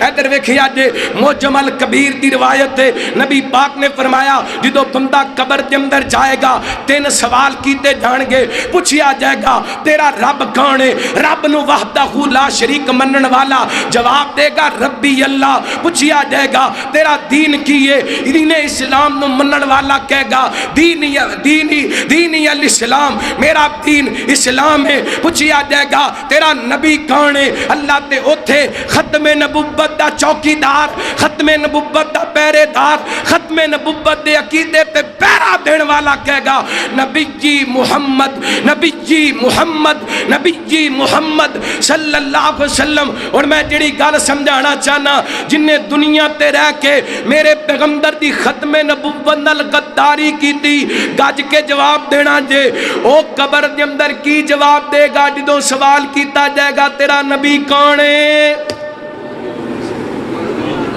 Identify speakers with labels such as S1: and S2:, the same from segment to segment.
S1: ادھر ویکھیا جے معجم الکبیر دی روایت ہے، نبی پاک نے فرمایا جدو بندہ قبر دے اندر جائے گا 3 سوال کیتے جان گے، پوچھیا جائے گا تیرا رب کون ہے؟ رب نو وحدہ لا شریک منن والا جواب دے گا ربی اللہ۔ پوچھیا جائے گا تیرا دین کی ہے؟ دین اسلام نو منن والا کہے گا دینی الاسلام، میرا دین اسلام ہے۔ پوچھیا جائے گا تیرا نبی کون ہے؟ اللہ تے اوتھے ختم نبوت دا چوکیدار، ختم نبوت دا پہرے دار، ختم نبوت دے عقیدے تے پہرا دین والا کہے گا نبی جی محمد، نبی جی محمد، نبی جی محمد صلی اللہ علیہ وسلم۔ اور میں جڑی گل سمجھانا چاہنا، جن نے دنیا تے رہ کے میرے پیغمبر دی ختم نبوت نال غداری کیتی، گج کے جواب دینا جے او قبر دے اندر کی جواب دے گا جدوں سوال کیتا جائے گا تیرا نبی کون ہے؟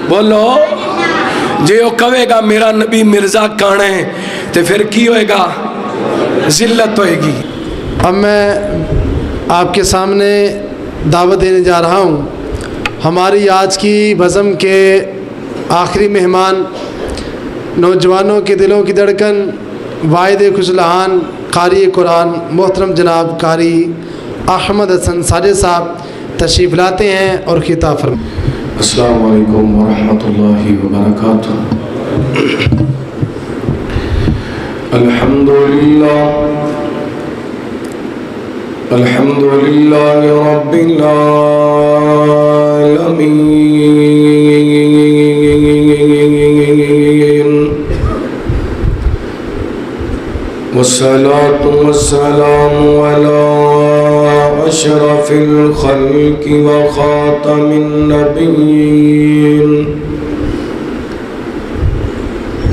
S1: بولو جے او کہے گا میرا نبی مرزا کون ہے تے پھر کی ہوئے گا؟ ذلت ہوئے گی۔
S2: اب میں آپ کے سامنے دعوت دینے جا رہا ہوں ہماری آج کی بزم کے آخری مہمان، نوجوانوں کے دلوں کی دھڑکن، واحد خزلہان، قاری قرآن، محترم جناب قاری احمد حسن ساجد صاحب تشریف لاتے ہیں اور خطاب فرمائیں۔
S1: السلام علیکم ورحمۃ اللہ وبرکاتہ۔ الحمدللہ رب العالمین، والصلاة والسلام علی اشرف الخلق وخاتم النبیین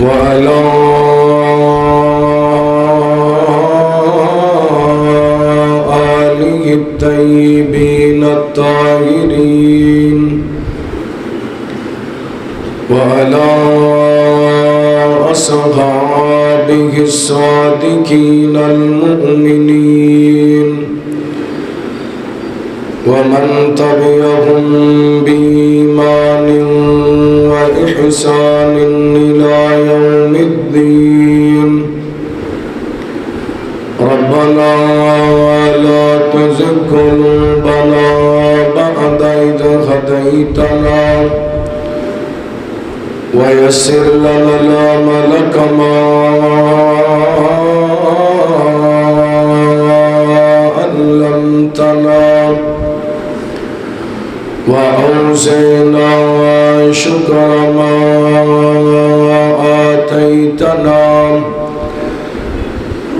S1: وعلی الطیبین الطاہرین وعلی اصحابہ الصادقین المؤمنین ومن تبعهم بإيمان وإحسان إلى يوم الدين۔ ربنا لا تزغ قلوبنا بعد إذ هديتنا ويسر لنا الأمر كما علمتنا وأوزعنا شكر ما آتيتنا۔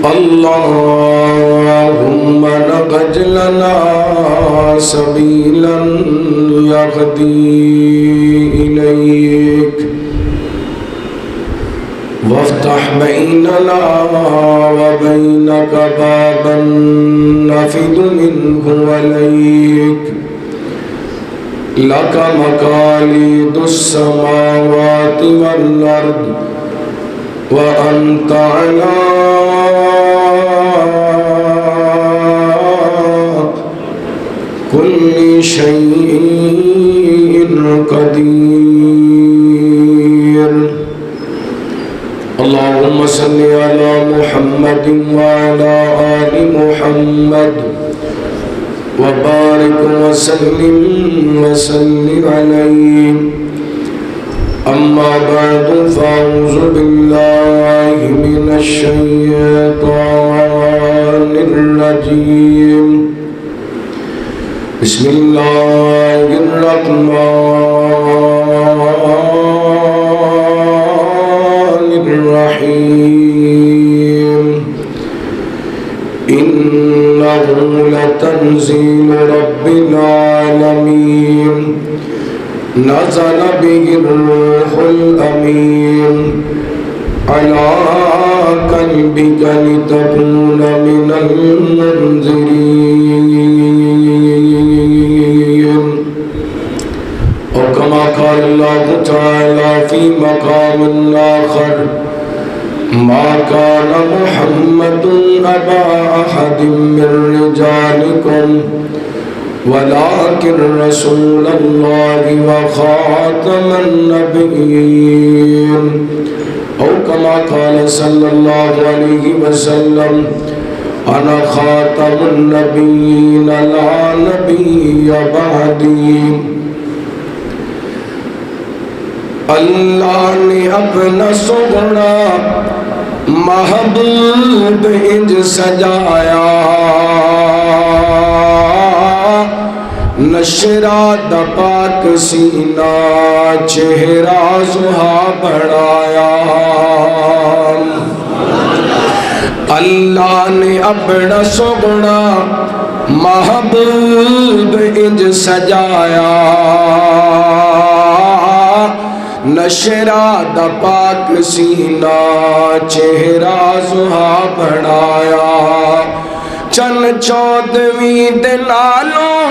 S1: اللهم نقج لنا سبيلا يهدي إليك وافتح بيننا وبينك بابا نفد منه إليك، لك مقاليد السماوات والأرض وأنت على كل شيء قدير۔ اللهم صل على محمد وعلى آل محمد وبارك وسلم عليه۔ أما بعد فأعوذ بالله من الشيطان الرجيم، بسم الله الرحمن الرحيم۔ إنه لتنزيل رب العالمين، نزل به الروح الأمين على قلبك لتكون من المنذرين، وكما قال الله تعالى في مقام آخر، ما كان محمد أبا أحد من رجالكم ولكن رسول الله وخاتم النبيين أو كما قال صلى الله عليه وسلم أنا خاتم النبيين لا نبي بعدي. اللہ نے اپنا سونا محبوب انج سجایا، نشرہ دا پاک سینہ چہرہ زہا بڑھایا. اللہ نے اپنا سونا محبوب انج سجایا، نشرہ دا پاک سینہ چہرہ زہا بڑھایا. چن چودویں دے نالوں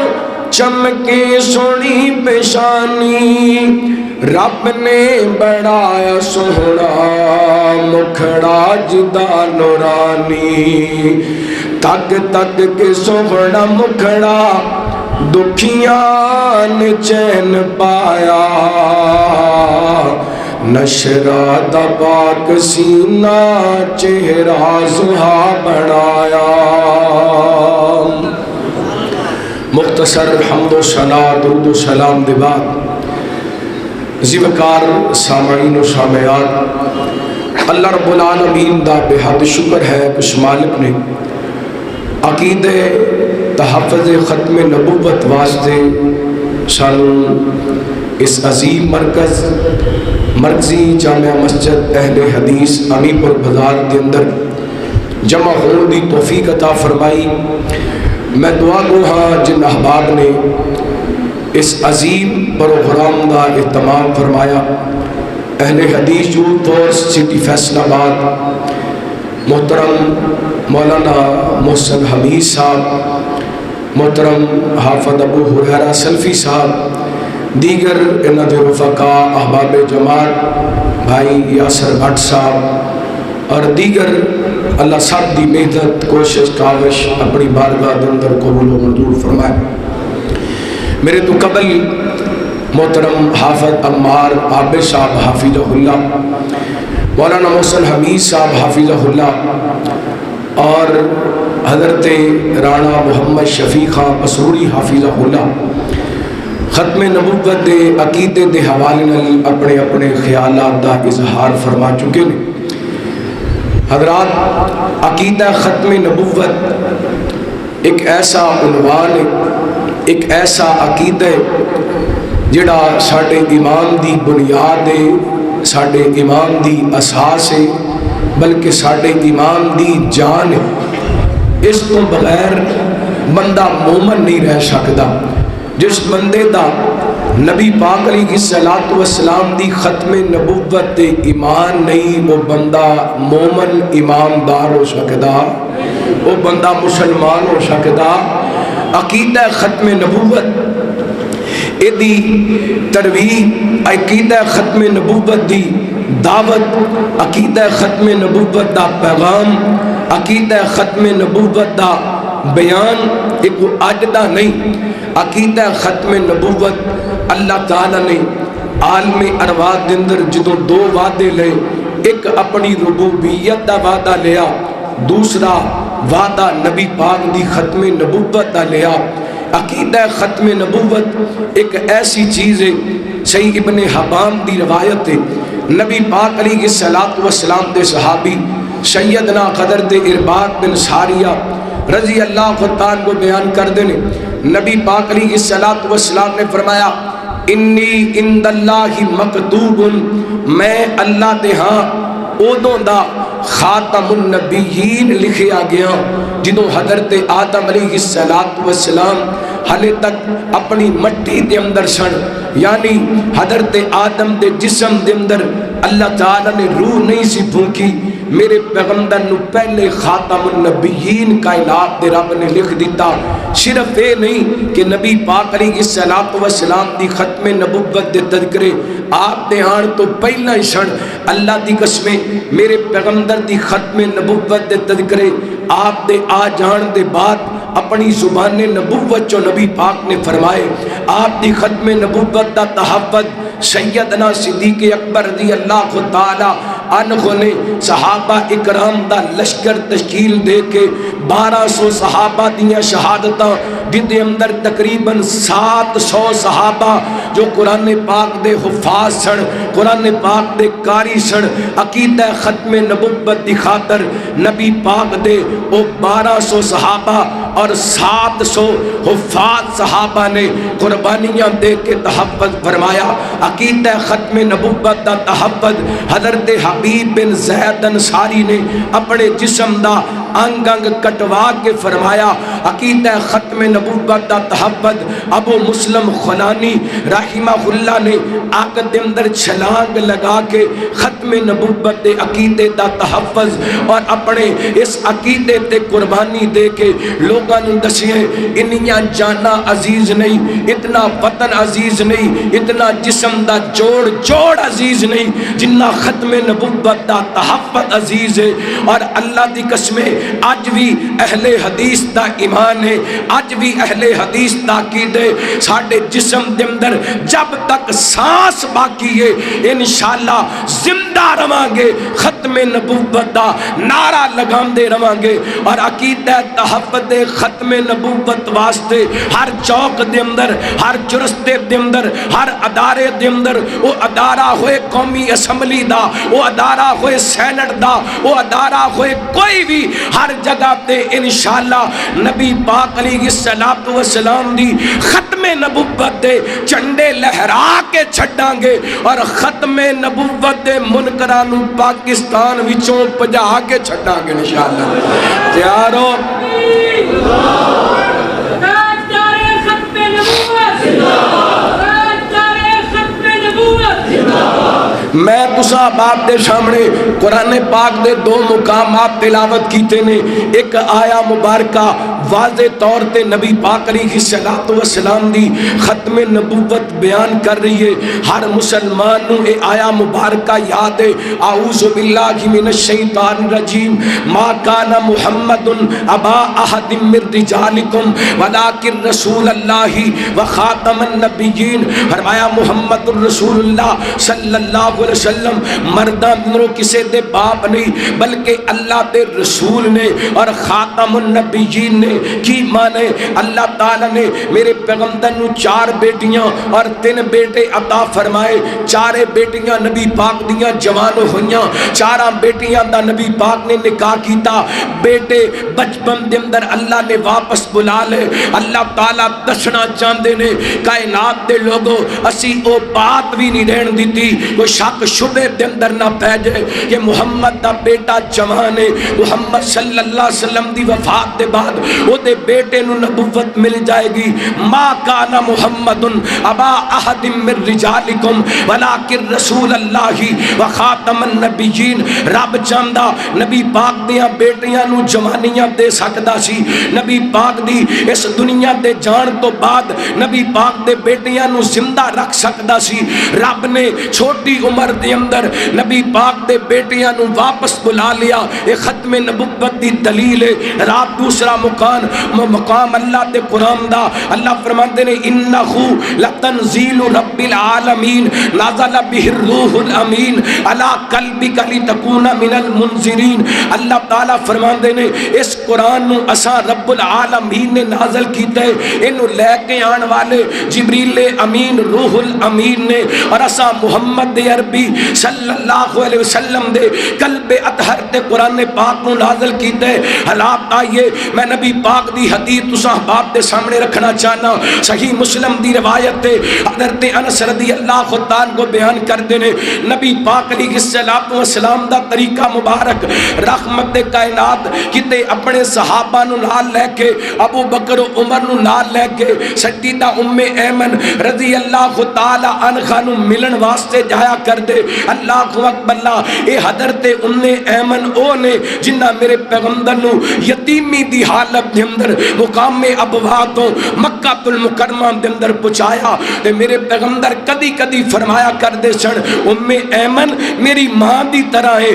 S1: چمکے سونی پیشانی، رب نے بڑھایا سونا مکھڑا جدا نورانی. تک تک کے سونا مکھڑا دکھیاں نے چین پایا، نشرہ دا پاک سینہ چہرہ زہا بڑھایا. مختصر حمد و ثنا درود و سلام دے بعد زیوکار سامعین و سامعات، اللہ رب العالمین دا بے حد شکر ہے کچھ مالک نے عقیدہ تحفظ ختم نبوت واسطے سانو اس عظیم مرکزی جامعہ مسجد اہل حدیث امی پور بازار کے اندر جمع ہونے دی توفیق عطا فرمائی. میں دعا گو ہاں جن احباب نے اس عظیم پروگرام دا اہتمام فرمایا، اہل حدیث یوتھ فورس سٹی فیصل آباد، محترم مولانا محسن حمید صاحب، محترم حافظ ابو ہریرہ سلفی صاحب، دیگر انہاں دے رفقاء احباب جماعت بھائی یاسر بھٹ صاحب اور دیگر اللہ صاحب دی محنت کوشش کاوش اپنی بارگاہ دے اندر قبول و منظور فرمائے. میرے تو قبل محترم حافظ عمار عابد صاحب حافظہ اللہ، مولانا محسن حمید صاحب حافظہ اللہ اور حضرت رانا محمد شفیق خان مسروری حافظہ اللہ ختم نبوت دے عقیدے دے حوالے نال اپنے اپنے خیالات دا اظہار فرما چکے ہیں. حضرات، عقیدہ ختم نبوت ایک ایسا عنوان ہے، ایک ایسا عقیدہ ہے جڑا ساڈے ایمان دی بنیاد ہے، ساڈے ایمان دی اساس ہے، بلکہ ساڈے ایمان دی جان ہے. اس تو بغیر بندہ مومن نہیں رہ سکتا. جس بندے دا نبی پاک علیہ الصلوۃ والسلام دی ختم نبوت تے ایمان نہیں، وہ بندہ مومن ایماندار ہو سکتا، وہ بندہ مسلمان ہو سکتا. عقیدہ ختم نبوت ایدی ترویج، عقیدہ ختم نبوت دی دعوت، عقیدہ ختم نبوت دا پیغام، عقیدہ ختم نبوت دا بیان ایک اج دا نہیں. عقیدہ ختم نبوت اللہ تعالیٰ نے عالم ارواح دے اندر جدوں دو وعدے لے، ایک اپنی ربوبیت دا وعدہ لیا، دوسرا وعدہ نبی پاک دی ختم نبوت دا لیا. عقیدہ ختم نبوت ایک ایسی چیز ہے، صحیح ابن حبان دی روایت ہے، نبی پاک علیہ السلام دے صحابی سیدنا قدر دے ارباد بن ساریہ رضی اللہ عنہ کو بیان کر دینے، نبی پاک علیہ السلام نے فرمایا انی عند اللہ مکتوب، میں اللہ دے ہاں اودوں دا خاتم النبیین لکھیا گیا جنہوں حضرت آدم علیہ السلام حالے تک اپنی مٹی دے اندر سن، یعنی حضرت آدم دے جسم دے اندر اللہ تعالیٰ نے روح نہیں سی پھونکی. میرے پیغمبر نو پہلے خاتم النبیین کائنات دے رب نے لکھ دیتا. صرف یہ نہیں کہ نبی پاک علیہ السلام دی ختم نبوت دے تذکرے آپ دے آن تو پہلا ہی سن. اللہ دی قسمیں میرے پیغمبر دی ختم نبوت دے تذکرے آپ دے آ جان دے بعد اپنی زبان نبوت جو نبی پاک نے فرمائے، آپ دی ختم نبوت دا تحفظ سیدنا صدیق اکبر رضی اللہ تعالی عنہ نے صحابہ اکرام دا لشکر تشکیل دے کے 1200 صحابہ دیاں شہادتاں جدے اندر تقریباً 700 صحابہ جو قرآن پاک دے حفاظ سن، قرآن پاک دے قاری سن، عقیدہ ختم نبوت دی خاطر نبی پاک دے او 1200 صحابہ اور 700 حفاظ صحابہ نے قربانیاں دے کے تحفظ فرمایا۔ عقیدہ ختم نبوت دا تحفظ حضرت حبیب بن زید انصاری نے اپنے جسم دا انگ انگ کٹوا کے فرمایا۔ عقیدہ ختم نبوت دا تحفظ ابو مسلم خنانی رحمہ اللہ نے آگ دے اندر چھلانگ لگا کے ختم نبوت دے عقیدے دا تحفظ اور اپنے اس عقیدے تے قربانی دے کے لوگاں نوں دسیے انیاں جانا عزیز نہیں، اتنا وطن عزیز نہیں، اتنا جسم دا جوڑ عزیز نہیں جنہ ختم نبوت دا تحفظ عزیز ہے۔ اور اللہ دی قسمیں آج بھی اہل حدیث دا ایمان ہے، آج بھی اہل حدیث دا عقیدہ ہے، ساڈے جسم دے اندر جب تک سانس باقی ہے انشاءاللہ زندہ رہاں گے، ختم نبوت دا نعرہ لگام دے رہاں گے۔ اور عقیدہ تحفظ دے ختم نبوت واسطے ہر چوک دے اندر، ہر چرستے دے اندر، ہر ادارے دے اندر، وہ ادارہ ہوئے قومی اسمبلی دا، وہ ادارہ ہوئے سینٹ دا، وہ ادارہ ہوئے کوئی بھی، ہر جگہ تے انشاءاللہ نبی پاک علیہ السلام دی ختم نبوت دے چنڈے لہرا کے چھڑاں گے اور ختم نبوت دے منکرانو پاکستان وچوں پجا کے چھڑاں گے انشاءاللہ۔ تیارو میں تسا باپ دے سامنے قرآن پاک دے 2 مقامات تلاوت کیتے نے۔ ایک آیا مبارکہ واضح طور تے نبی پاک علیہ السلام دی ختم نبوت بیان کر رہی ہے۔ ہر مسلمان نو اے آیا مبارکہ یاد ہے، اعوذ باللہ من الشیطان الرجیم، ما کان محمد ابا احد من رجالکم ولکن رسول اللہ وخاتم النبیین۔ فرمایا محمد الرسول اللہ صلی اللہ علیہ وسلم مردہ دنوں کسے دے باپ نہیں بلکہ اللہ دے رسول نے اور خاتم النبیین نے۔ کی مانے اللہ تعالیٰ نے میرے پیغمبر نو 4 بیٹیاں اور 3 بیٹے عطا فرمائے۔ 4 بیٹیاں نبی پاک دیاں جوان ہوئیاں، 4 بیٹیاں دا نبی پاک نے نکاح کیتا۔ بیٹے بچپن دے اندر اللہ نے واپس بلا لے۔ اللہ تعالیٰ دسنا چاہندے نے کائنات دے لوگوں اسی او بات بھی نہیں رہن دیتی، وہ شک شبے دے اندر نہ پہ جائے کہ محمد دا بیٹا جوان ہے۔ محمد صلی اللہ علیہ وسلم دی وفات دے بعد وہ دے بیٹے نو نبوت مل جائے گی۔ ما کان محمد ابا احد من رجالکم ولکن رسول اللہ وخاتم النبیین۔ رب چاہندا نبی پاک دیاں بیٹیاں نو جوانیاں دے سکدا سی، نبی پاک دی اس دنیا دے جان تو بعد نبی پاک دے بیٹیاں نو زندہ رکھ سکدا سی۔ رب نے چھوٹی عمر دے اندر نبی پاک دے بیٹیاں نو واپس بلا لیا۔ یہ ختم نبوت دی دلیل ہے۔ رات دوسرا مقام اللہ دے قرآن دا اللہ فرماتے نے انہو لتنزیل رب العالمین نازل بہ الروح الامین علی قلبک لتکون من المنذرین۔ اللہ تعالیٰ فرماتے نے اس قرآن نو اساں رب العالمین نے نازل کیتا ہے، انو لے کے آن والے جبریل امین روح الامین نے، اور اساں محمد عربی صلی اللہ علیہ وسلم دے قلب اطہر تے قرآن پاک نو نازل کیتا ہے۔ حالات آئیے میں نبی پاک دی حدیث تساں باپ دے سامنے رکھنا چاہنا۔ صحیح مسلم دی روایت تے حضرت انس رضی اللہ تعالیٰ کو بیان کر دینے نبی پاک علیہ السلام دا طریقہ مبارک رحمت کائنات کتے اپنے صحابہ نو نال لے کے ابو بکر و عمر نو نال لے کے سیدہ ام ایمن رضی اللہ تعالیٰ عنہ نو ملن واسطے جایا کر دے۔ اللہ اکبر اللہ، اے حضرت ام ایمن او نے جنہ میرے پیغمبر نو یتیمی دی حالت دے اندر مقام ابوا تو مکہ المکرمہ دے اندر پہنچایا تے میرے پیغمبر پیغمبر کدی کدی فرمایا کردے سن ایمن میری ماں دی طرح ہے،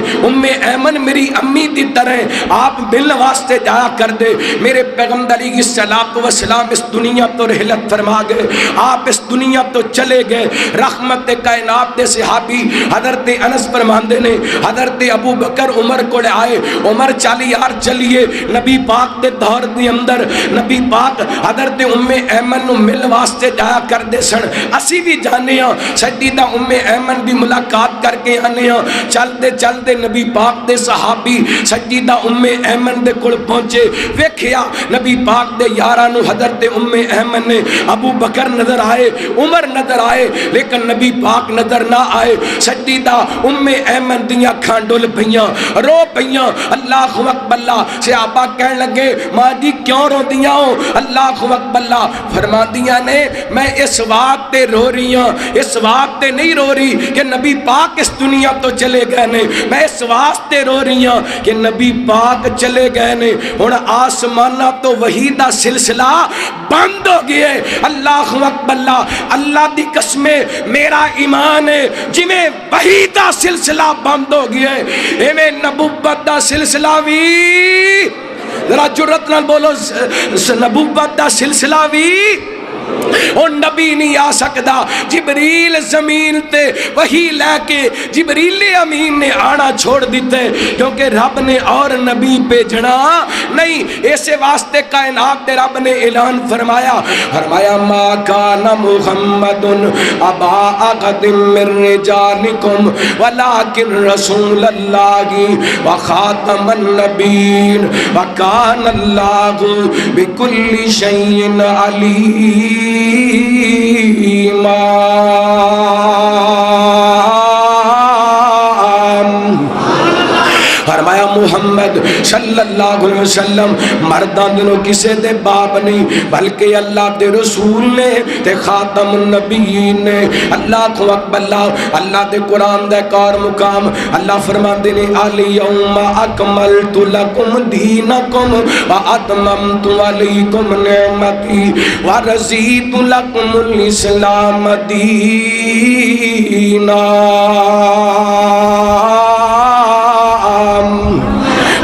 S1: ایمن میری امی دی طرح ہے، آپ مل واسطے جایا کر دے۔ میرے پیغمبر علیہ الصلوۃ والسلام اس دنیا تو رحلت فرما گئے، آپ اس دنیا تو چلے گئے۔ رحمت کائنات دے صحابی حضرت انس فرماندے نے حضرت ابو بکر عمر کو آئے، عمر چالی یار چلیے نبی پاک دے دور دے اندر نبی پاک حضرت ایمن نو مل واسطے جایا کر دے سن، اسی بھی جانے ہاں سیدہ ایمن دی ملاقات کر کے آنے ہاں۔ چلتے چلتے نبی پاک دے صحابی سیدہ ایمن دے کول پہنچے، ویکھیا نبی پاک دے یارانو حضرت ایمن نے ابو بکر نظر آئے، عمر نظر آئے، لیکن نبی پاک نظر نہ آئے۔ سیدہ ایمن دیاں اکھاں ڈل پئیاں، رو پئیاں، اللہ اکبر اللہ۔ صحابہ کہن لگے ماں جی کیوں رو دیاں ہو؟ اللہ اکبر اللہ فرما دیاں نے میں اس بات تے رو رہی ہوں، اس بات تے نہیں رو رہی کہ نبی پاک اس دنیا تو چلے گئے نے، میں اس واسطے رو رہی ہوں کہ نبی پاک چلے گئے نے، ہن آسمانہ تو وحی دا سلسلہ بند ہو گیا ہے۔ اللہ اکبر اللہ، اللہ دی قسم میرا ایمان ہے جی میں وحی دا سلسلہ بند ہو گیا ہے، ایویں نبوت دا سلسلہ بھی ذرا جرات نال بولو، نبوت دا سلسلہ بھی اور نبی نہیں آ سکتا۔ جبریل زمین تے وہی لے کے جبریل امین نے آنا چھوڑ دیتے کیونکہ رب نے اور نبی بھیجنا نہیں، ایسے واسطے کائنات دے رب نے اعلان فرمایا ما کان محمد ابا احد من رجالکم ولکن رسول اللہ وخاتم النبیین وکان اللہ بکل شیء علیم۔ فرمایا محمد صلی اللہ علیہ وسلم مردان دنوں کسے دے باپ نہیں بلکہ اللہ دے رسول نے تے خاتم النبیین نے۔ اللہ کو اکبر اللہ، اللہ دے قرآن دے کار مقام اللہ فرمان دینے الیوم اکملت لکم دینکم واتممت علیکم نعمتی ورضیت لکم الاسلام دینا۔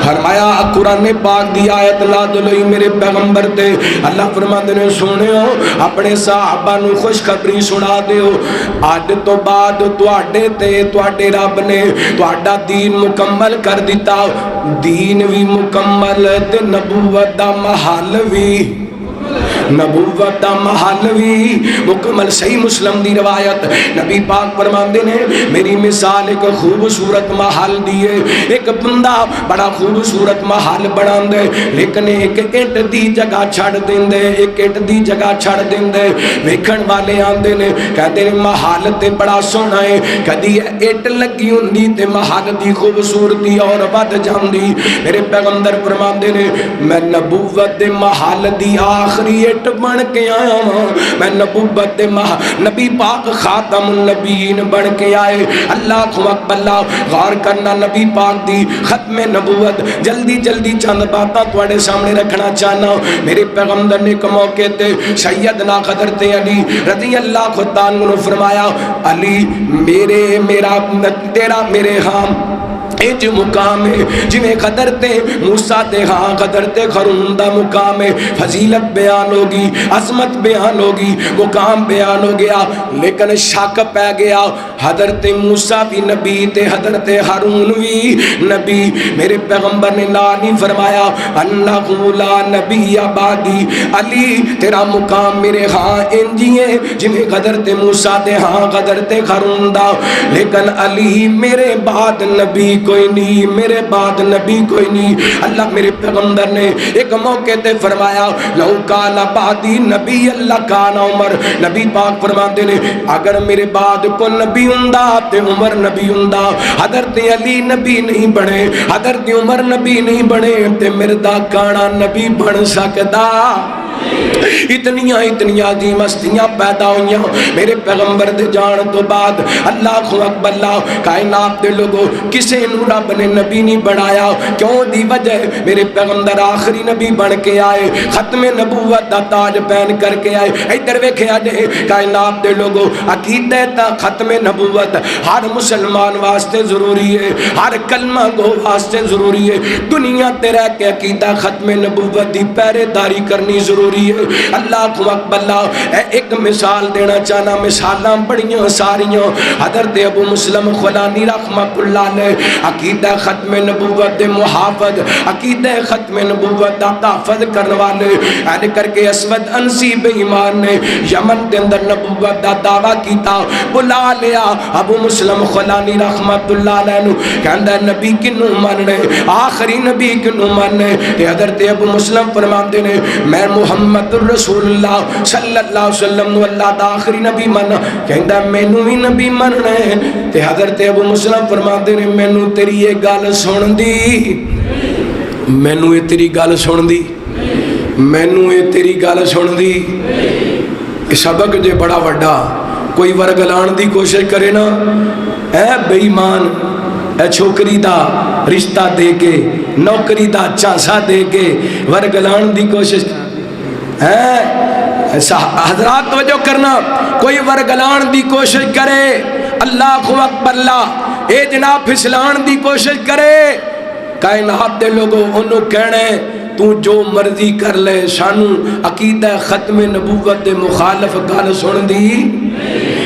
S1: فرمایا قرآن پاک دی آیت نازل ہوئی میرے پیغمبر تے، اللہ فرماندے نے سنیو اپنے صحابہ نو خوشخبری سنا دیو، آج تو بعد تواڈے تے تواڈے رب نے تواڈا دین مکمل کر دیتا، دین بھی مکمل تے نبوت دا محل بھی، نبوت دا محل بھی مکمل۔ صحیح مسلم دی روایت نبی پاک فرماندے نے میری مثال ایک خوبصورت محل دیے، ایک بندہ بڑا خوبصورت محل بناندے لیکن ایک اینٹ دی جگہ چھڑ دیندے، ایک اینٹ دی جگہ چھڑ دیندے، ویکھن والے آندے نے کہتے ہیں محل تے بڑا سونا ہے، کدی اینٹ لگی ہوندی تے محل دی خوبصورتی اور ود جاندی۔ میرے پیغمبر فرماندے نے میں نبوت دے محل دی آخری اینٹ بن کے آیا ہوں، میں نبوت دے نبی پاک خاتم النبیین بن کے آئے۔ اللہ کو اکبر اللہ، غور کرنا نبی پاک دی ختم نبوت جلدی جلدی چند باتاں تواڈے سامنے رکھنا چاہنا۔ میرے پیغمبر نے ایک موقع تے سیدنا حضرت علی رضی اللہ تعالیٰ عنہ فرمایا علی میرا تیرا میرے ہاں انج مقام ہے جویں قدرتے موسیٰ دے ہاں قدرتے خرون دا مقام ہے، فضیلت بیان ہوگی، عظمت بیان ہوگی، مقام بیان ہو گیا، لیکن شک پہ گیا حضرت موسیٰ بھی نبی تے حضرت ہارون بھی نبی۔ میرے پیغمبر نے لا نہیں فرمایا انہو لا نبی بعدی، علی تیرا مقام میرے ہاں انجی ہے جویں قدرت موسیٰ دے ہاں قدرت خرون دا، لیکن علی میرے بعد نبی کوئی نہیں، میرے بعد نبی کوئی نہیں۔ اللہ میرے پیغمبر نے ایک موقع تے فرمایا لو کان بعدی نبی اللہ کان عمر، نبی پاک فرماتے نے اگر میرے بعد کو نبی ہوندا تے عمر نبی ہوندا، حضرت علی نبی نہیں بنے، حضرت عمر نبی نہیں بنے تے مردا کانا نبی بن سکدا۔ اتنیاں اتنیاں عظیم ہستیاں پیدا ہوئیاں میرے پیغمبر دے جان تو بعد۔ اللہ اکبر اللہ، کائنات دے لوگوں کسے نو رب نے نبی نہیں بنایا، کیوں دی وجہ میرے پیغمبر آخری نبی بن کے آئے، ختم نبوت دا تاج پہن کر کے آئے۔ ادھر ویکھیا جے کائنات دے لوگوں، عقیدہ تا ختم نبوت ہر مسلمان واسطے ضروری ہے، ہر کلمہ گو واسطے ضروری ہے۔ دنیا تے رہ کے عقیدہ ختم نبوت دی پہرے داری کرنی ضروری ہے۔ اللہ اکبر اللہ، ایک مثال دینا چاہنا، مثالاں بڑیاں ساریاں۔ حضرت ابو مسلم خولانی رحمۃ اللہ علیہ عقیدہ ختم نبوت دے محافظ، عقیدہ ختم نبوت دا تحفظ کرنے والے، اینے کر کے اسود انسی بے ایمان نے یمن دے اندر نبوت دا دعویٰ کیتا، بلا لیا ابو مسلم خولانی رحمۃ اللہ علیہ نو، کہندہ نبی کنو مننے، آخری نبی کنو مننے۔ حضرت ابو مسلم فرماتے نے میں محمد رسول اللہ صلی اللہ علیہ وسلم نو اللہ دا آخری نبی مننا، کہندہ مینو ہی نبی مننے۔ تے حضرت ابو مسلم فرماتے نے مینو تیری یہ گل سن دی، مینو یہ تیری گل سن دی، مینو یہ تیری گل سن دی۔ سبق جے بڑا وڈا، کوئی ورگلان دی کوشش کرے نا، اے بے ایمان، اے چھوکری دا رشتہ دے کے، نوکری دا چانسا دے کے ورگلان دی کوشش، حضرات توجہ کرنا، کوئی ورگلان دی کوشش کرے، اللہ اکبر اللہ، اے جناب پھسلان دی کوشش کرے، کائنات دے لوگوں انہوں کہنے تو جو مرضی کر لے، شانو عقیدہ ختم نبوت دے مخالف گل سن دی۔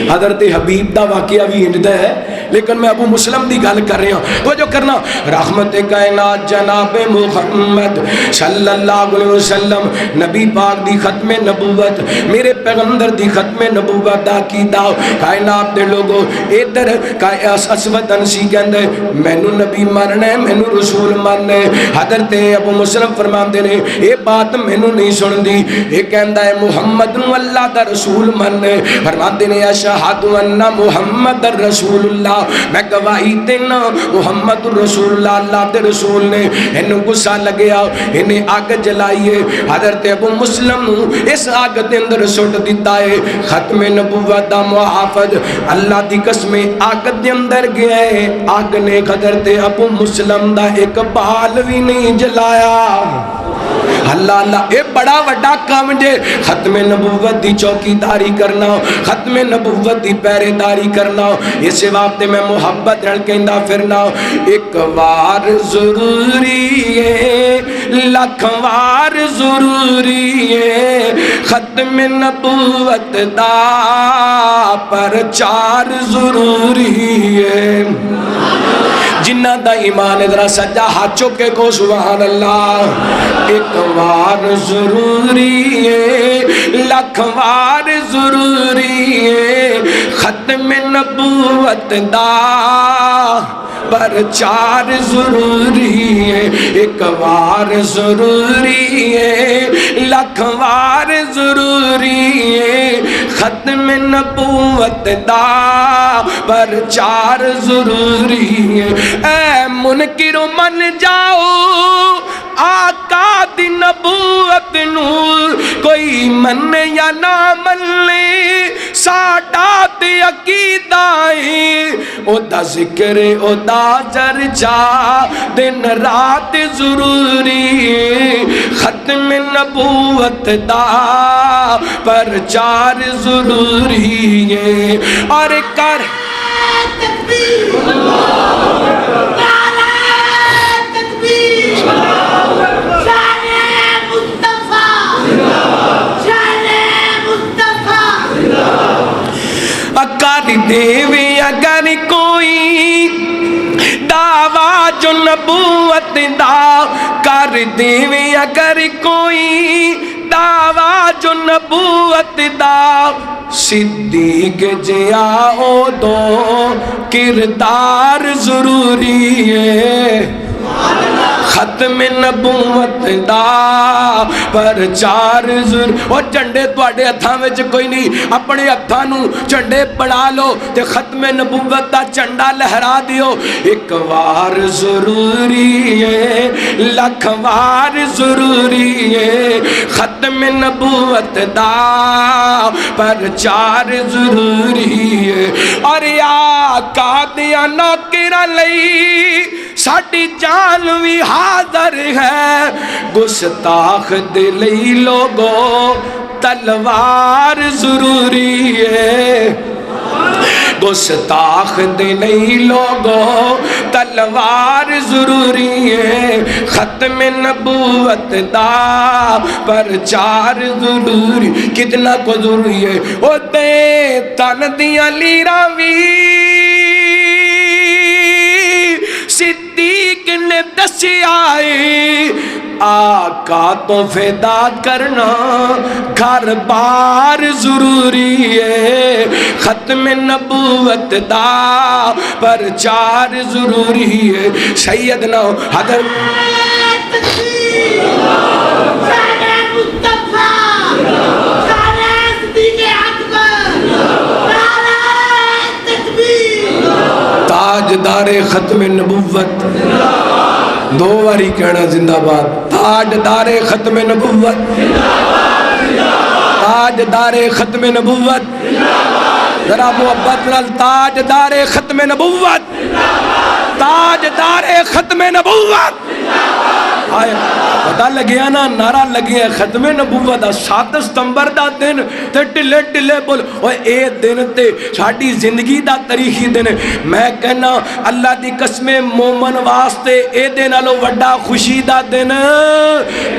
S1: حضرت حبیب دا واقعہ بھی ہندہ ہے، لیکن میں ابو مسلم دی گل کر رہا ہوں۔ وہ جو کرنا رحمت کائنات جناب محمد صلی اللہ علیہ وسلم، نبی پاک دی ختم نبوت، میرے پیغمبر دی ختم نبوت دا کیتا، کائنات دے لوگوں ادھر اسود انسی کہندے مینو نبی ماننے، مینو رسول ماننے۔ حضرت ابو مسلم فرماندے نے اے بات مینو نہیں سن دی، اے کہندا ہے محمد نو اللہ دا رسول ماننے۔ فرماندے نے اشہد ان محمد رسول اللہ، میں گواہی دینا محمد رسول اللہ اللہ دے رسول نے۔ انہوں غصہ لگیا، انہیں آگ جلائیے، حضرت ابو مسلم اس آگ دے اندر سٹ دیتا ہے۔ ختم نبوت دا محافظ اللہ دی قسم آگ دے اندر گیا ہے، آگ نے حضرت ابو مسلم دا ایک بال بھی نہیں جلایا۔ اللہ اللہ، اے بڑا وڈا کام جے، ختم نبوت دی چوکی داری کرنا، ختم نبوت دی پہرے داری کرنا، اس وقت میں محبت رل کہندہ پھرنا۔ ایک وار ضروری ہے، لکھ وار ضروری ہے، ختم نبوت دا پرچار ضروری ہے۔ جنہ دا ایمان ادھرا سجا ہاتھ چکے کو سبحان اللہ۔ ایک وار ضروری ہے، لکھ وار ضروری ہے، ختم نبوت دا پرچار ضروری ہے۔ ایک وار ضروری ہے، لکھ وار ضروری ہے، ختم نبوت دا پرچار ضروری ہے۔ اے منکر من جاؤ آقا دی نبوت نور، کوئی من یا نہ من ساڈا تے عقیدہ ہے، او دا ذکر او دا چرچا دن رات ضروری ہے، ختم نبوت دا پرچار ضروری ہے۔ اور کر کر دیوے اگر کوئی دعویٰ جو نبوت دا، کر دیوے اگر کوئی دعویٰ جو نبوت دا، صدیق جیا او دو کردار ضروری ہے۔ ختم نبوت دا پرچار ضرور. اور جھنڈے تواڈے ہتھاں وچ کوئی نہیں, اپنے ہتھاں نوں جھنڈے بنا لو تے ختم نبوت دا جھنڈا لہرا دیو. ایک وار ضروری ہے, لکھ وار ضروری ہے, ختم نبوت دا پرچار ضروری ہے. اور یا قادیاں نوکراں لئی ساڈی جان بھی حاضر ہے, گستاخ دے لئی لوگو تلوار ضروری ہے, گستاخ دے لئی لوگو تلوار ضروری ہے, ختم نبوت دا پرچار ضروری. کتنا کو ضروری ہے, او دے تن دیاں لیراں وی صدیق نے دسیا ہے, آقا تو فدا کرنا گھر بار ضروری ہے, ختم نبوت دا پرچار ضروری ہے. سیدنا حضرت تاجدار ختم نبوت, دو باری کہنا زندہ باد, تاجدار ختم نبوت, تاجدار ختم نبوت, ذرا محبت نال تاجدار ختم نبوت, تاجدار ختم نبوت. آئے پتہ لگیا نا, نعرہ لگیا ختم نبوت. 7 ستمبر دا دن تے ٹلے ٹلے بول, اوے اے دن تے ساڈی زندگی دا تاریخی دن. میں کہنا اللہ دی قسم مومن واسطے اے دے نالوں وڈا خوشی دا دن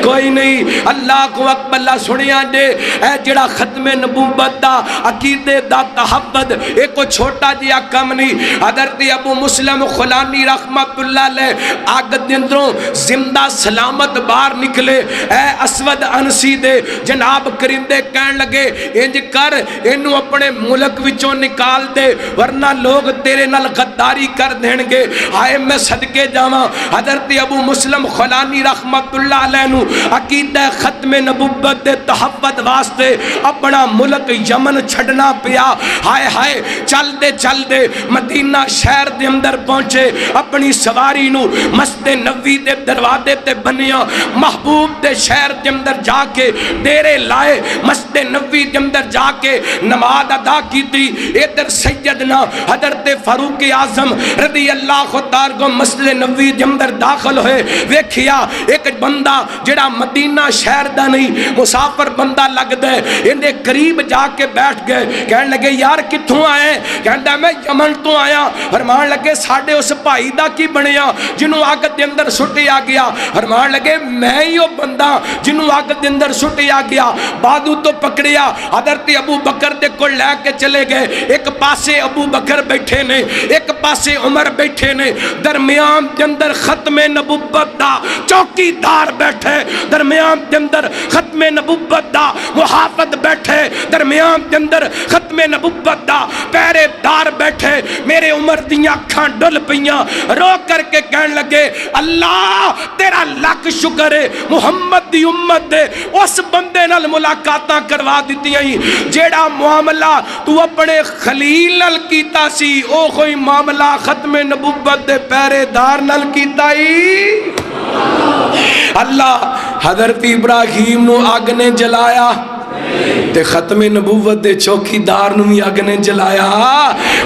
S1: کوئی نہیں. اللہ کو اکبر. اللہ سنیا جے اے جڑا ختم نبوت دا عقیدے دا تحفظ اے کو چھوٹا جیا کم نہیں. حضرت ابو مسلم خولانی رحمت اللہ علیہ آگ دندروں زندہ سلامت باہر نکلے. اے اسود انسی دے جناب کرندے کہن لگے انج کر انہوں اپنے ملک وچوں نکال دے ورنہ لوگ تیرے نال غداری کر دیں گے. آئے میں صدقے جاواں حضرت ابو مسلم خولانی رحمت اللہ علیہ نو عقیدہ ختم نبوت دے تحفظ واسطے اپنا ملک یمن چھڑنا پیا. ہائے ہائے چل دے مدینہ شہر دے اندر پہنچے, اپنی سواری نو مسجد نبوی دے دروازے تے بنیا, محبوب دے شہر دے اندر جا کے ڈیرے لائے, مسجد نبوی دے اندر جا کے نماز ادا کی تھی. ادھر سیدنا حضرت فاروق اعظم رضی اللہ تعالی عنہ مسجد نبوی دے اندر داخل ہوئے. ویکھیا ایک بندہ جڑا مدینہ شہر دا نہیں مسافر بندہ لگ دے, اندے قریب جا کے بیٹھ گئے. کہنے لگے یار کتھوں آئے؟ کہندا میں یمن تو آیا. فرمان لگے ساڈے اس بھائی دا کی بنیا جنوں اگ دے اندر سٹیا گیا؟ فرمان لگے میں ہی وہ بندہ جنوں اگ دے اندر سٹیا گیا. بادو تو پکڑیا, حضرت ابو بکر دے کول لے کے چلے گئے. ایک پاسے ابو بکر بیٹھے نے, ایک پاسے عمر بیٹھے نے, درمیان دے اندر ختم نبوت دا چوکی دار بیٹھے, درمیان دے اندر ختم نبوت دا محافظ بیٹھے, درمیان دے اندر ختم نبوت دا پہرے دار بیٹھے. میرے عمر دیاں اکھاں ڈل پیاں, رو کر کے کہن لگے اللہ تیرا لاکھ شکر ہے محمد دی امت دے اس بندے نال ملاقاتاں کروا دیتی ہیں جیڑا معاملہ تو اپنے خلیل نال کیتا سی او کوئی معاملہ ختم نبوت دے پہرے دار نال کیتا ہی. اللہ حضرت ابراہیم نو آگ نے جلایا تے ختم نبوت دے چوکی دار نو بھی اگ نے جلایا.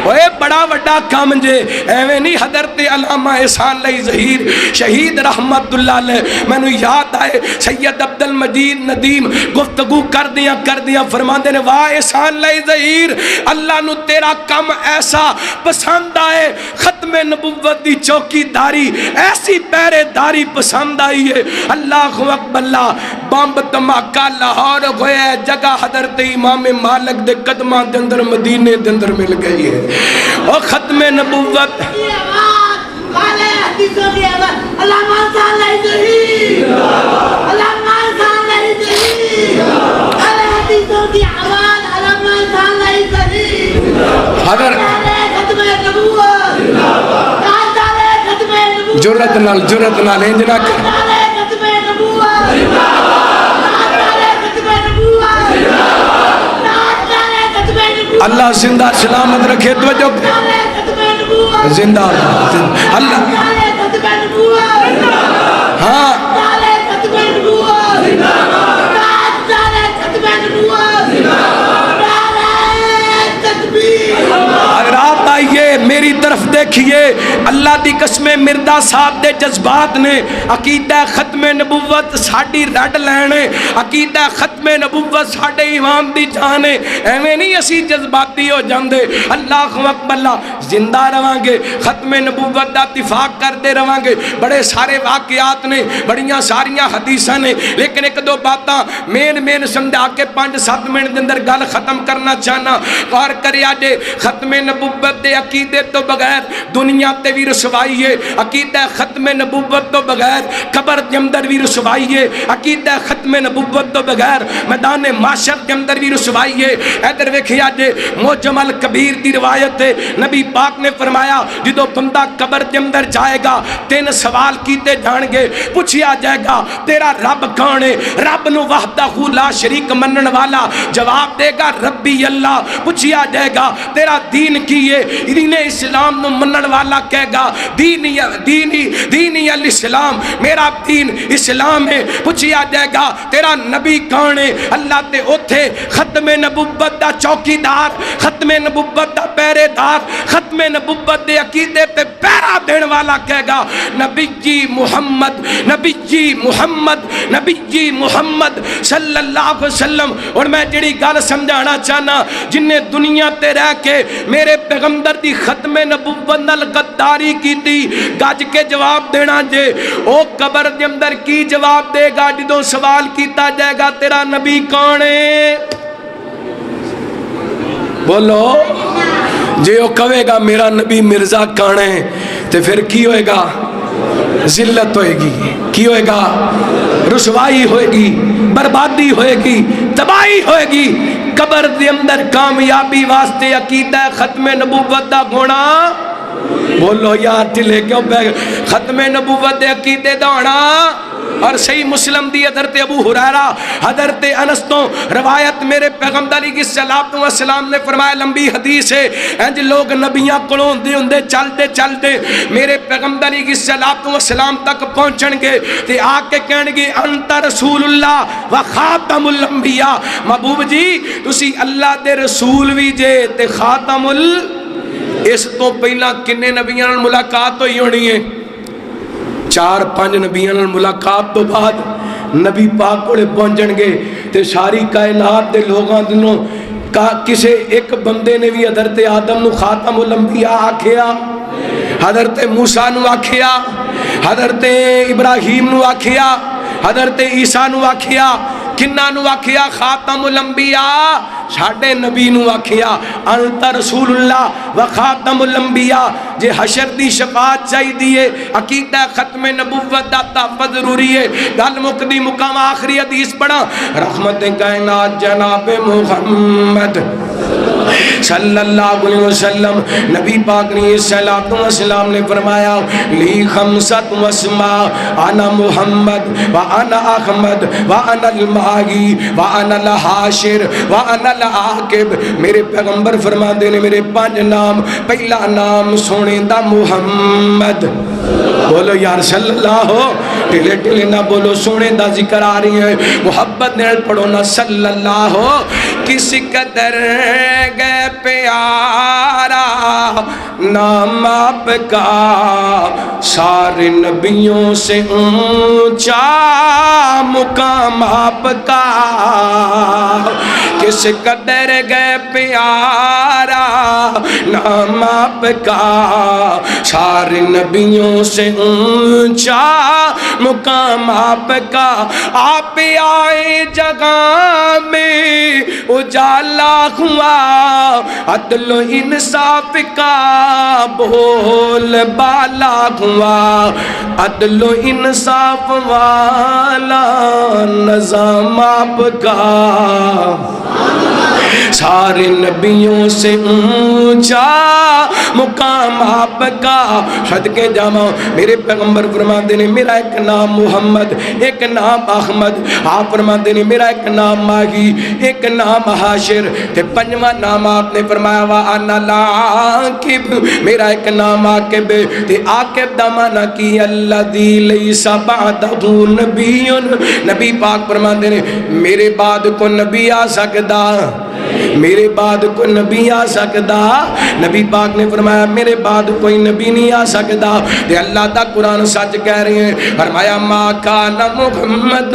S1: اوے بڑا وڈا کام جے, ایویں نہیں. حضرت علامہ احسان علی ظہیر شہید رحمت اللہ علیہ میں نو یاد آئے سید عبد المجید ندیم گفتگو کر دیاں فرماندے نے واہ احسان علی ظہیر اللہ نو تیرا کم ایسا پسند آئے, ختم نبوت دی چوکی داری ایسی پہرے داری پسند آئی ہے. اللہ اکبر. اللہ بمب دھماکہ لاہور ہویا جگہ حضرت امام مالک دے قدماں دے اندر مدینے دے اندر مل گئی ہے. اور ختم نبوت جرت نال انج نہ کر اللہ زندہ سلامت رکھے توجہ زندہ اللہ ہاں اگر آپ آئیے میری طرف دیکھیے اللہ دی قسمیں مردہ صاحب دے جذبات نے عقیدہ ختم نبوت ساڑی رڈ لینے عقیدہ ختم نبوت ساڑے امام دی جانے ایویں نہیں اسی جذباتی ہو جاندے اللہ اکبر اللہ زندہ روانگے ختم نبوت دا اتفاق کرتے روانگے بڑے سارے واقعات نے بڑیاں ساریاں حدیثاں نے لیکن ایک دو باتاں مین سمجھا کے 5-7 منٹ دے اندر گل ختم کرنا چاہنا غور کریا جے ختم نبوت دے عقیدے تو بغیر دنیا تے بھی رسوائی ہے عقیدہ ختم نبوت تو بغیر قبر دے اندر بھی رسوائی ہے عقیدہ ختم نبوت تو بغیر میدان معاشر دے اندر بھی رسوائی ہے ادھر ویکھیا جے معجم الکبیر دی روایت ہے نبی پاک نے فرمایا جدو بندہ قبر دے اندر جائے گا 3 سوال کیتے جان گے پوچھیا جائے گا تیرا رب کون ہے رب نو وحدہ لا شریک منن والا جواب دے گا ربی اللہ پوچھیا جائے گا تیرا دین کی ہے دین اسلام نو منن والا کہے گا دینی الاسلام میرا دین اسلام ہے پوچھیا جائے گا تیرا نبی کون ہے اللہ تے اوتھے ختم نبوت دا چوکیدار ختم نبوت دا پہرے دار ختم نبوت دے عقیدے تے پہرا دین والا کہے گا نبی جی محمد نبی جی محمد نبی جی محمد صلی اللہ علیہ وسلم اور میں جڑی گل سمجھانا چاہنا جن نے دنیا تے رہ کے میرے پیغمبر دی ختم نبوت نال غداری کی تھی گج کے جواب دینا جے او قبر دے اندر کی جواب دے گا جدوں سوال کیتا جائے گا تیرا نبی کون ہے بولو جے او کہے گا میرا نبی مرزا کون ہے تے پھر کی ہوئے گا ذلت ہوئے گی کی ہوئے گا رسوائی ہوئے گی بربادی ہوئے گی تباہی ہوئے گی قبر دے اندر کامیابی واسطے عقیدہ ختم نبوت دا گونا بولو یار ٹھلے کیوں ختم نبوت دے عقیدے دا ہونا اور صحیح مسلم دی حضرت ابو ہریرہ حضرت انس تو روایت میرے پیغمبر علیہ السلام نے فرمایا لمبی حدیث ہے انج لوگ نبیاں کولوں ہوندے چلتے چلتے میرے پیغمبر علیہ السلام تک پہنچن گے تے آ کے کہن گے انت رسول اللہ و خاتم الانبیاء محبوب جی تسی اللہ دے رسول بھی جے تے خاتم اس تو پہلا کنے نبیاں نال ملاقات ہوئی ہونی ہے 4-5 نبیاں نال ملاقات تو بعد نبی پاک کولے پہنچن گے تے ساری کائنات دے لوگاں دنوں کسے ایک بندے نے بھی حضرت آدم نو خاتم الانبیاء آکھیا حضرت موسیٰ نو آکھیا حضرت ابراہیم نو آکھیا حضرت عیسیٰ نو آکھیا کنہ نو آکھیا خاتم الانبیاء ساڑھے نبی نو آکھیا انت رسول اللہ و خاتم الانبیاء جے حشر دی شفاعت چاہی دیئے عقیدہ ختم نبوت دا تحفظ ضروری ہے گل مقدی مقام آخری حدیث پڑھا رحمت کائنات جناب محمد صلی اللہ علیہ وسلم نبی پاک نے صلوات و سلام نے فرمایا لی خمسۃ اسماء انا محمد وانا احمد وانا الماہی وانا الحاشر وانا العاقب میرے پیغمبر فرماتے ہیں میرے 5 نام پہلا نام سونے دا محمد بولو یار صلی اللہ ہو ٹلے ٹلے نہ بولو سونے دا ذکر آ رہی ہے محبت نے پڑھو نہ صلی اللہ ہو کسی قدر گئے پیارا نام آپ کا سارے نبیوں سے اونچا مقام آپ کا کس قدر گئے پیارا نام آپ کا سارے نبیوں سے اونچا مقام آپ کا آپ آئے جگہ میں اجالا ہوا عدل و انصاف کا بول بالا ہوا عدل و انصاف والا نظام آپ کا سارے نبیوں سے اونچا مقام آپ کا صدقے جاواں میرے پیغمبر فرماتے ہیں میرا ایک نام محمد، ایک نام احمد، آپ فرماتے ہیں میرا ایک نام ماہی، ایک نام حاشر، تے پنجواں نام آپ نے فرمایا وَأَنَا الْعَاقِبُ، میرا ایک نام عاقب، تے عاقب دا معنی کی الذی لیس بعدہ نبی، نبی پاک فرماتے ہیں میرے بعد کو نبی آ سکدا، میرے بعد کوئی نبی آ سکدا، نبی پاک نے فرمایا میرے بعد کوئی نبی نہیں آ سکدا، تے اللہ دا قرآن سچ کہہ رہے ہیں، فرمایا ما کان محمد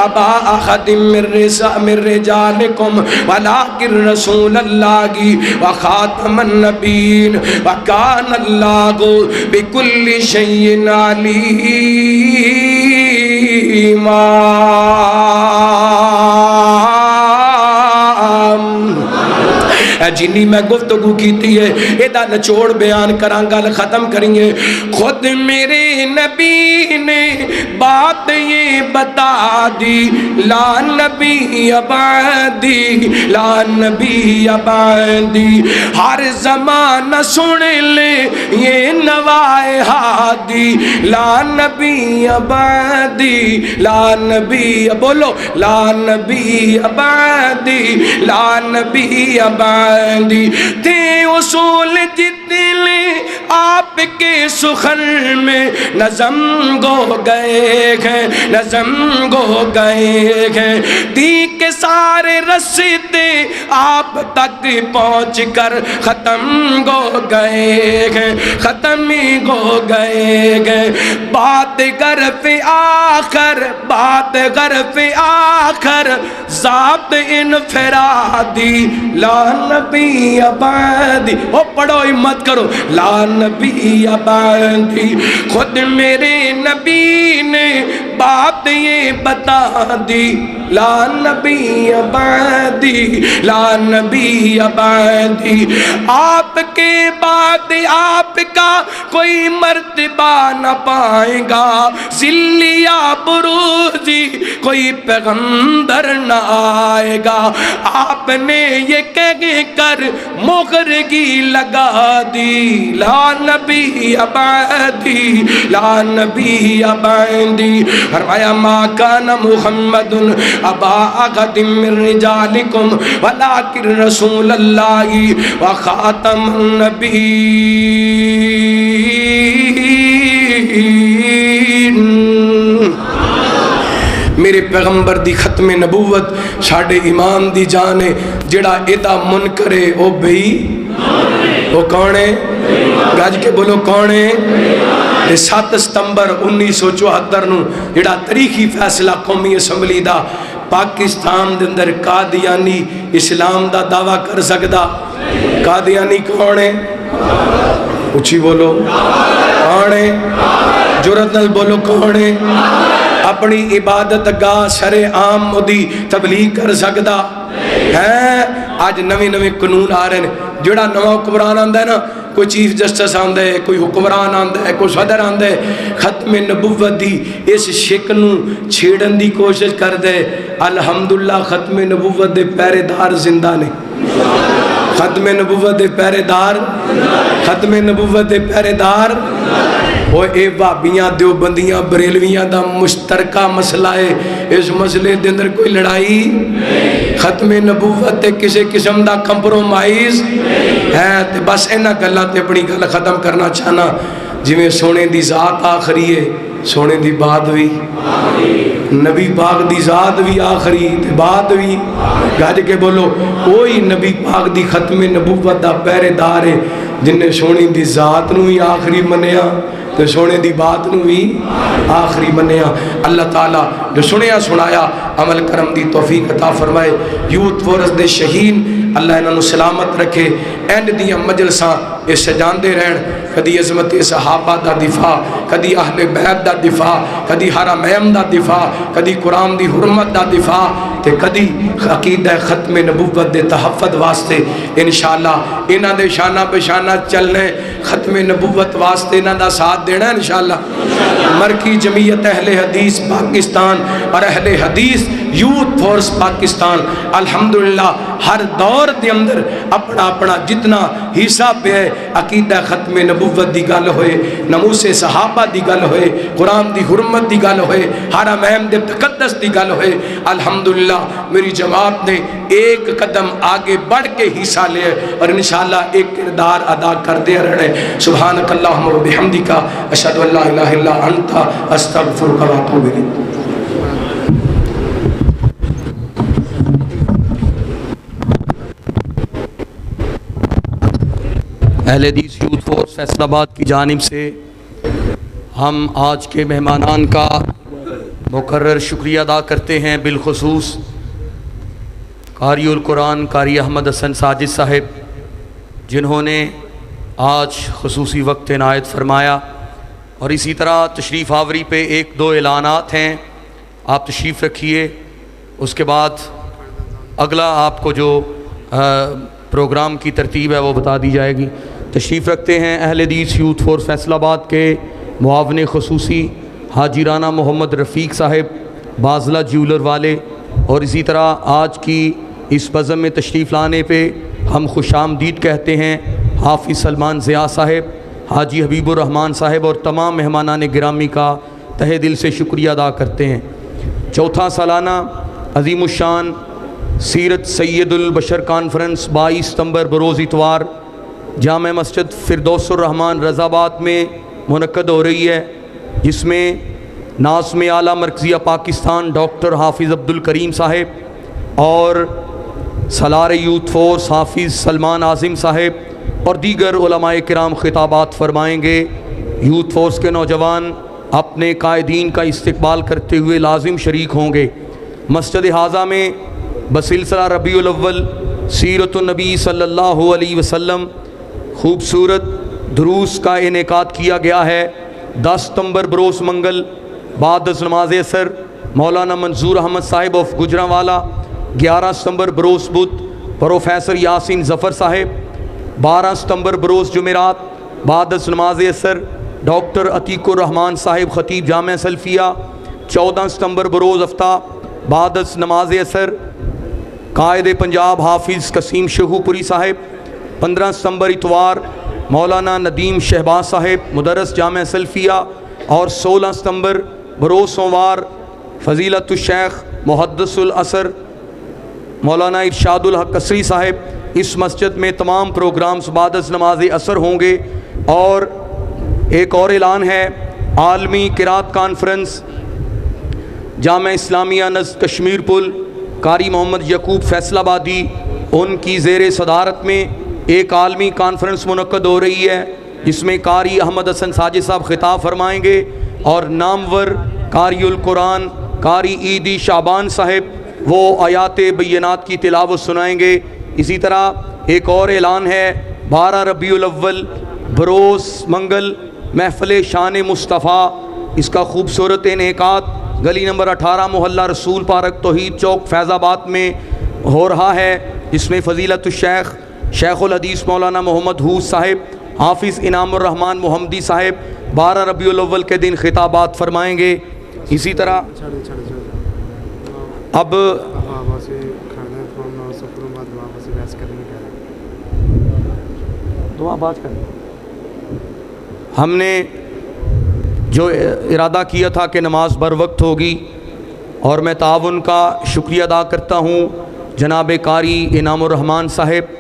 S1: ابا احد من رجالکم ولکن رسول اللہ وخاتم النبیین وکان اللہ بکل شیء علیما۔ جنی میں گفتگو کیتی ہے ایدہ نچوڑ بیان کران گل ختم کریں گے۔ خود میرے نبی نے بات یہ بتا دی لا نبی ابادی، لا نبی ابادی، ہر زمانہ سن لے یہ نوائے ہادی، لا نبی ابادی، لا نبی، بولو لا نبی ابادی، لا نبی ابادی، تے اصول جتنے آپ کے سخن میں نظم گو گئے ہیں، نظم گو گئے ہیں، دی کے سارے رستے آپ تک پہنچ کر ختم گو گئے ہیں، ختم گو گئے ہیں، بات غرف آخر، بات غرف آخر، ذات انفرادی، لا نبی ابادی، او پڑھو ہمت کرو، لا نبی ابادی، خود میرے نبی نے بات یہ بتا دی لا نبی ابادی، لا نبی ابادی، آپ کے بعد آپ کا کوئی مرتبہ نہ پائے گا، ذلیا بروزی کوئی پیغمبر نہ آئے گا، آپ نے یہ کہہ کر مغرگی لگا دی لا نبی ابادی، لا نبی ابادی، فرمایا ما کان محمد ابا احد من رجالکم ولکن رسول اللہ وخاتم النبیین۔ میرے پیغمبر دی ختم نبوت ساڑھے ایمان دی جان ہے، جڑا ایدہ من کرے او بھئی وہ کون ہے؟ گاج کے بولو کون ہے؟ 7 ستمبر 1974 نو جڑا تاریخی فیصلہ قومی اسمبلی دا پاکستان دے اندر قادیانی اسلام دا دعویٰ کر سکدا، قادیانی کون ہے؟ اچھی بولو کون ہے؟ جرات نال بولو کون ہے؟ اپنی عبادت گاہ سر عام مودی تبلیغ کر سکدا ہے؟ آج نویں نویں قانون آ رہے ہیں، جڑا نواں حکمران آندا ہے نا، کوئی چیف جسٹس آندا ہے، کوئی حکمران آندا ہے، کوئی صدر آندا ہے، ختم نبوت دی اس شک نو چھیڑن دی کوشش کر دے، الحمدللہ ختم نبوت دے پہرے دار زندہ نے، ختم نبوت دے پہرے دار، ختم نبوت دے پہرے دار، وہ اے وابیاں دیوبندیاں بریلویاں دا مشترکہ مسئلہ ہے، اس مسئلے دے اندر کوئی لڑائی، ختم نبوت تے کسی قسم دا کمپرومائز ہے، تے بس اینا گلہ تے اپنی گل ختم کرنا چاہنا، جویں سونے دی ذات آخری ہے، سونے دی بات بھی نبی پاک دی ذات بھی آخری تے بات بھی، گاج کے بولو کوئی نبی پاک دی ختم نبوت دا پہرے دار ہے جن نے سونے دی ذات نو ہی آخری منیا تو سونے دی بات نو ہی آخری منیا۔ اللہ تعالیٰ جو سنیا سنایا عمل کرم دی توفیق عطا فرمائے، یوتھ فورس دے شہین اللہ انہوں نے سلامت رکھے، اینڈ دیاں مجلساں یہ سجاندے رہن، کدی عظمت صحابہ دا دفاع، کدی اہل بیت دا دفاع، کدی حرمین دا دفاع، کدی قرآن دی حرمت دا دفاع، تے کدی عقیدہ ختم نبوت دے تحفظ واسطے انشاءاللہ انہاں دے شانہ بشانہ چلنے، ختم نبوت واسطے انہاں دا ساتھ دینا انشاءاللہ۔ مرکی جمعیت اہل حدیث پاکستان اور اہل حدیث یوتھ فورس پاکستان الحمدللہ ہر دور دے اندر اپنا اپنا جتنا حصہ پہ ہے، عقیدہ ختم نبوت دی گل ہوئے، ناموس صحابہ دی گل ہوئے، قرآن دی حرمت دی گل ہوئے، حرمین دے تقدس دی گل ہوئے، الحمدللہ میری جماعت نے ایک قدم آگے بڑھ کے حصہ لے اور انشاءاللہ ایک کردار ادا کر دے رہے۔ سبحانک اللہم و بحمدک اشہد ان لا الہ الا انت استغفرک و اتوب الیک۔
S3: اہل حدیث یوتھ فورس فیصل آباد کی جانب سے ہم آج کے مہمانان کا مکرر شکریہ ادا کرتے ہیں، بالخصوص قاری القرآن قاری احمد حسن ساجد صاحب جنہوں نے آج خصوصی وقت عنایت فرمایا، اور اسی طرح تشریف آوری پہ ایک دو اعلانات ہیں، آپ تشریف رکھیے، اس کے بعد اگلا آپ کو جو پروگرام کی ترتیب ہے وہ بتا دی جائے گی۔ تشریف رکھتے ہیں اہل حدیث یوتھ فورس فیصل آباد کے معاون خصوصی حاجی رانا محمد رفیق صاحب بازلہ جیولر والے، اور اسی طرح آج کی اس بزم میں تشریف لانے پہ ہم خوش آمدید کہتے ہیں حافظ سلمان ضیاء صاحب، حاجی حبیب الرحمن صاحب اور تمام مہمانان گرامی کا تہہ دل سے شکریہ ادا کرتے ہیں۔ چوتھا سالانہ عظیم الشان سیرت سید البشر کانفرنس 22 ستمبر بروز اتوار جامع مسجد فردوس الرحمن رضا آباد میں منعقد ہو رہی ہے، جس میں ناظم اعلیٰ مرکزیہ پاکستان ڈاکٹر حافظ عبدالکریم صاحب اور سالار یوتھ فورس حافظ سلمان اعظم صاحب اور دیگر علماء کرام خطابات فرمائیں گے۔ یوتھ فورس کے نوجوان اپنے قائدین کا استقبال کرتے ہوئے لازم شریک ہوں گے۔ مسجد حاضہ میں بسلسلہ ربیع الاول سیرت النبی صلی اللہ علیہ وسلم خوبصورت دروس کا انعقاد کیا گیا ہے۔ 10 ستمبر بروز منگل بعد از نماز عصر مولانا منظور احمد صاحب آف گجرانوالہ، 11 ستمبر بروز بدھ پروفیسر یاسین ظفر صاحب، 12 ستمبر بروز جمعرات بعد از نماز عصر ڈاکٹر عتیق الرحمان صاحب خطیب جامعہ سلفیہ، 14 ستمبر بروز ہفتہ بعد از نماز عصر قائد پنجاب حافظ قسیم شہو پوری صاحب، 15 ستمبر اتوار مولانا ندیم شہباز صاحب مدرس جامعہ سلفیہ، اور 16 ستمبر بروز سوموار فضیلت الشیخ محدث العصر مولانا ارشاد الحق قصری صاحب۔ اس مسجد میں تمام پروگرامز بعد از نماز عصر ہوں گے۔ اور ایک اور اعلان ہے، عالمی قرات کانفرنس جامعہ اسلامیہ نزد کشمیر پل قاری محمد یعقوب فیصل آبادی ان کی زیر صدارت میں ایک عالمی کانفرنس منعقد ہو رہی ہے، جس میں قاری احمد حسن ساجد صاحب خطاب فرمائیں گے اور نامور قاری القرآن قاری عیدی شعبان صاحب وہ آیات بینات کی تلاوت سنائیں گے۔ اسی طرح ایک اور اعلان ہے، 12 ربیع الاول بروز منگل محفل شان مصطفیٰ، اس کا خوبصورت انعقاد گلی نمبر 18 محلہ رسول پارک توحید چوک فیض آباد میں ہو رہا ہے، جس میں فضیلت الشیخ شیخ الحدیث مولانا محمد حوث صاحب حافظ انعام الرحمن محمدی صاحب 12 ربیع الاول کے دن خطابات فرمائیں گے۔ اسی طرح اب ہم نے جو ارادہ کیا تھا کہ نماز بر وقت ہوگی، اور میں تعاون کا شکریہ ادا کرتا ہوں جناب قاری انعام الرحمن صاحب،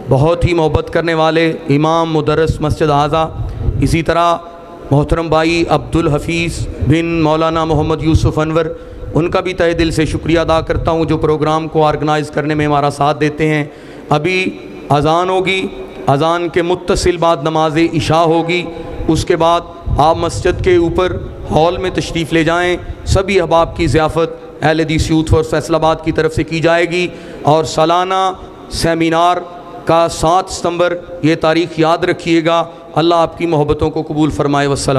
S3: بہت ہی محبت کرنے والے امام مدرس مسجد حاضہ۔ اسی طرح محترم بھائی عبدالحفیظ بن مولانا محمد یوسف انور، ان کا بھی تہہ دل سے شکریہ ادا کرتا ہوں جو پروگرام کو آرگنائز کرنے میں ہمارا ساتھ دیتے ہیں۔ ابھی اذان ہوگی، اذان کے متصل بعد نماز عشاء ہوگی، اس کے بعد آپ مسجد کے اوپر ہال میں تشریف لے جائیں، سبھی احباب کی ضیافت اہل حدیث یوتھ فورس فیصل آباد کی طرف سے کی جائے گی، اور سالانہ سیمینار کا 7 ستمبر یہ تاریخ یاد رکھیے گا۔ اللہ آپ کی محبتوں کو قبول فرمائے۔ والسلام۔